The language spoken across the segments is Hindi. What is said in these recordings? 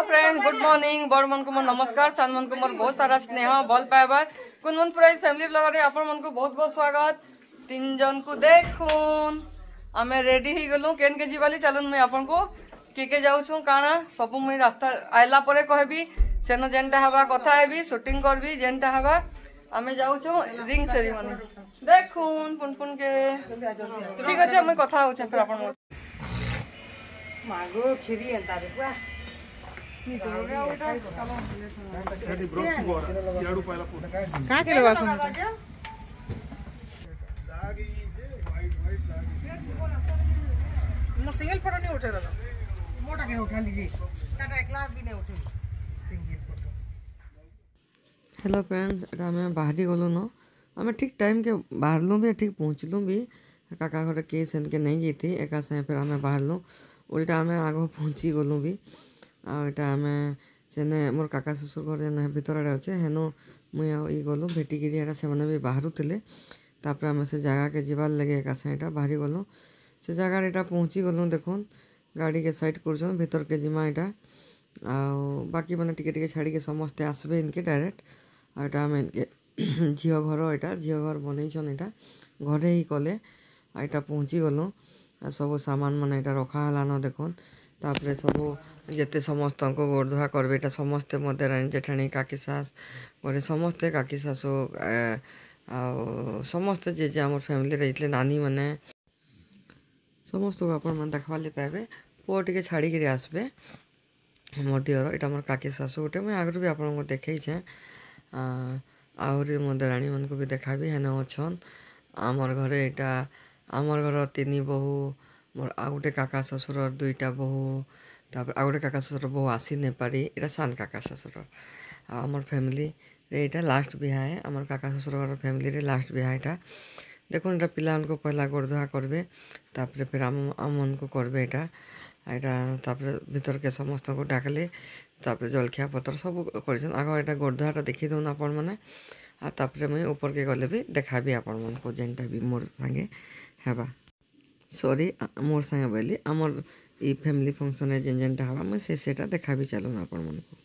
फ्रेंड्स गुड मॉर्निंग बड़ मन को मोर नमस्कार सान मन को मोर बहुत सारा स्नेह भल पाइबार कुनमुन प्राइज फैमिली ब्लॉगर आपण मन को बहुत बहुत स्वागत। तीन जन को देखून आमे रेडी ही गलु केन के जीवाली चलन मुई आपण को के जाऊछु काना सब मुई रास्ता आइला परे कहबी सेनो जेनटा हवा कथा हेबी शूटिंग करबी जेनटा हवा आमे जाऊछु रिंग सेरेमनी देखून पुन पुन के ठीक अछि मुई कथा होछ फिर आपण मागो खिरी एंता रे बुआ का के लगा सुन मो सिंगल फोटो नहीं उठे रहा मोटा के उठा लीजिए काटा एकला भी नहीं उठे सिंगल फोटो। हेलो फ्रेंड्स এটা আমি বাহারি গলো ন আমি ঠিক টাইম के बाहरलू भी ठीक पहुँचलू भी काका घर के सेन के नहीं जीती एका से फिर हमें बाहरलू उल्टा हमें आगे पहुँची गलू भी आटा आमे सेने मोर काका ससुर घर जेन भीतर आड़े अच्छे हेनु मुई ई गलु भेटिकी एटा से भी बाहर थे तापर आम से जगह के जीवार लगे एका साइटा बाहरी गलु से जगह एटा पहुँची गलु देखुन गाड़ी के साइड कर भीतर के जिमा एटा आ बाकी मैंने टिके छाड़ी के समस्ते आसबे इनके डायरेक्ट आटा आम इनके झील घर यहाँ झील घर बनईन यहाँ घरे ही कले आटा पहुँची गलु सब सामान मान यहाँ रखाला न देखुन तापर सब जिते समस्त को गोड़धुआ करबे एटा समस्ते मते रानी जेठाणी काकी सास घरे समस्ते काकी सासु समस्ते जे आम फैमिली रही नानी मैंने समस्त को आपण मैंने देखवा पाइबे पुओ टे छाड़ी आसबे मोर दियर यहाँ मोर काकी सासु गोटे मुझे आगु भी आपको देखी आहरी मो देराणी मन को भी देखाबी हेन अच्छन आमर घरे यहाँ आमर घर तीन बहु मोर आ गोटे काका ससुर दुईटा बहु तापर आ गोटे काका ससुर बहु आसी नहीं पारी यहाँ सान काका ससुर आमर फैमिली यहाँ लास्ट बिहा है आमर काका ससुर फैमिली रे लास्ट बिहा यहाँ देखो यहाँ पिला को पहला गोड़धुआ करबे तापर फिर आम को करबे यहाँ तापर भीतर के समस्त को डाकले तापर जलखिया पतर सब कर आग यहाँ गोड़धुआटा देखी दौन आपण मैंने तापर मुझे ऊपर के गले भी देखाबी आपण मन को जेनटा भी मोर संगे हेबा सॉरी मोर संगे बोली आमर ई फैमिली फंक्शन जेन जेनटा हवा मुझे सेटा देखा भी चलून आपण मन को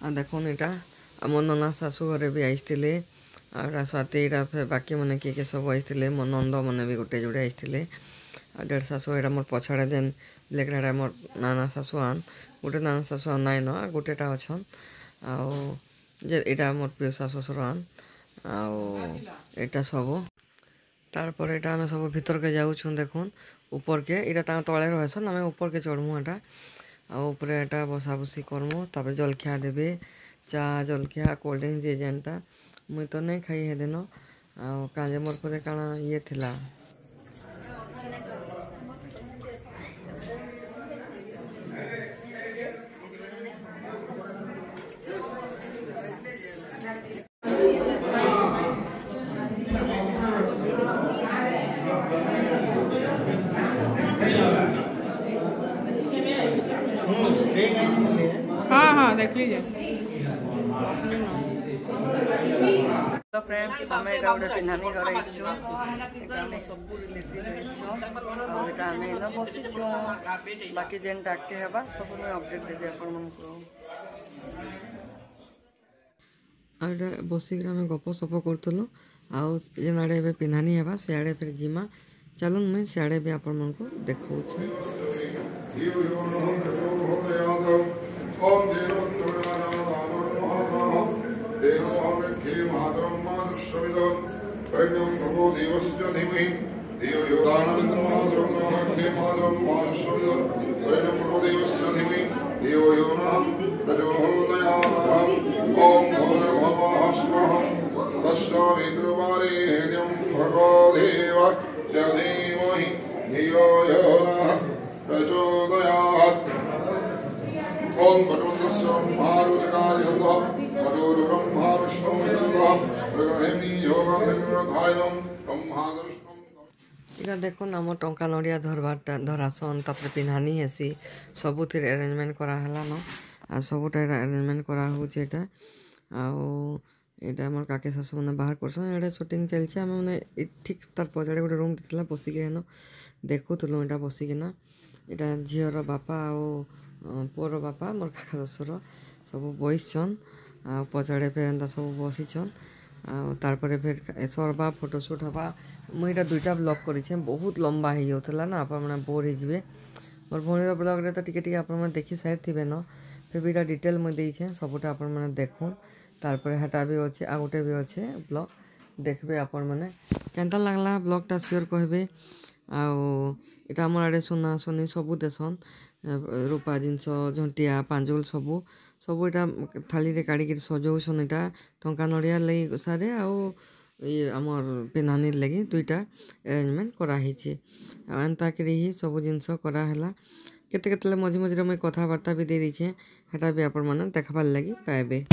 देखो यहाँ मो नना शाशु घरे भी आईते आ स्वाति यहाँ बाकी मैंने किए सब आईते मो नंद मैंने भी गोटे जोड़े आईते डेढ़ शाशु यहाँ मोर पछाड़े जेन ब्लैक यहाँ मोर नाना शाशु आन गोटे नाना शाशु आन नाइन गोटेटा अच्छन आटा मोर पिसा शशुर आन आटा सब तारपर यहाँ आम सब भीतर के जाऊँ देखुन ऊपर के यहाँ तले रहसन आम ऊपर के चढ़मु यहाँ ऊपर यहाँ बसा बसी करमु तापर जलखिया देवे चा जलखिया कोल्ड ड्रिंक जे जेनटा मुई तो नहीं खाई हे दिन आजे मोर पदे काना ये थिला हाँ हाँ देख लीजिए। फ्रेंड्स आम यहाँ गोटे पिन्हानी घर आईचु सब रिलेटिव आम बसीचु बाकी जेन डाके हेबा सब मुझे अपडेट देवी आप बसिक आम गप सप करूँ आन आड़े पिन्हानी हेबा सियाड़े फिर जिमा चलन मुझे सियाड़े भी आपण को देखा ओम भटवंतस्वं महारुजकार्यं भटोरु ब्रह्मा विष्णु मृगहेमी योगं निर्धायं ब्रह्मादविष्णुं इटा देखो ना मोर टंका नड़िया धरबारटा धरासन तापर पिन्हानी हेसी सबुथिर अरेंजमेंट कराला न आ सबुटा अरेंजमेंट करा होचे एटा आउ काके शाशु मैंने बाहर करसन एडे शूटिंग चलছে आम मैंने ठीक तार पछाड़े गोटे रूम थी बसिक हेन देखुलु एटा बसिकिना एटा झीर बापा आउ पुअर बापा मोर काका शशुर सब बसछन आ पछाड़े फिर एंता सब बसीछन तारपर फिर सरबा फोटोशूट हवा मुझे दुईटा ब्लॉग करें बहुत लंबा हो जाता ना आप बोर हो मोर भौणीर ब्लग्रे तो टिके आप देखी सारी थे न फिर भी डिटेल मुझे सबुटा आप देखून तारपर हेटा भी अच्छे आ गोटे भी अच्छे ब्लॉग देखबे आपण मैंने केनता लगला ब्लॉगटा सियोर कहबे आटा आम आड़े सुना सुनी सबू देसन रूपा जिनस झंटिया पांजुल सबू सब इटा थाली रे काढ़ी सजौसन इटा टंका नड़िया लगी सारे आमर पिन्हानी लगी दुईटा अरेंजमेंट कराही एंता करी ही सब जिनस कराला केते केते मझे मझे मुझे कथबार्ता भी दे दीचे हेटा भी आपण मैंने देखबार लगी पाइबे।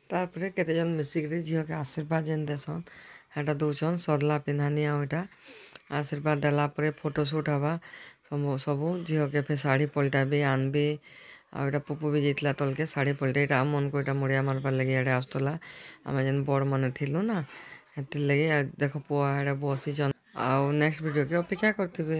ତାପରେ କେତେଜଣ ମିଶିକିରି ଝିଅକେ ଆଶୀର୍ବାଦ ଯେନ୍ ଦେସନ୍ ହେଟା ଦଉଛନ୍ ସର୍ଲା ପିନ୍ଧାନି ଆଉ ଇଟା ଆଶୀର୍ବାଦ ଦେଲା ପରେ ଫଟୋ ସୁଟ୍ ହେବା ସବୁ ଝିଅକେ ଫେର୍ ଶାଢ଼ୀ ପଲଟାବେ ଆନବେ ଆଉ ଏଇଟା ପୁପୁ ବି ଯାଇଥିଲା ତଲକେ ଶାଢ଼ୀ ପଲଟେଇ ଏଇଟା ଆମମାନଙ୍କୁ ଏଇଟା ମୁଡ଼ିଆ ମାରବାର୍ ଲାଗି ଇଆଡ଼େ ଆସୁଥିଲା ଆମେ ଯେନ୍ ବଡ଼ମାନେ ଥିଲୁ ନା ହେଥିର୍ ଲାଗି ଦେଖ ପୁଅ ଆଡ଼େ ବସିଛନ୍ ଆଉ ନେକ୍ସଟ ଭିଡ଼ିଓକେ ଅପେକ୍ଷା କରିଥିବେ।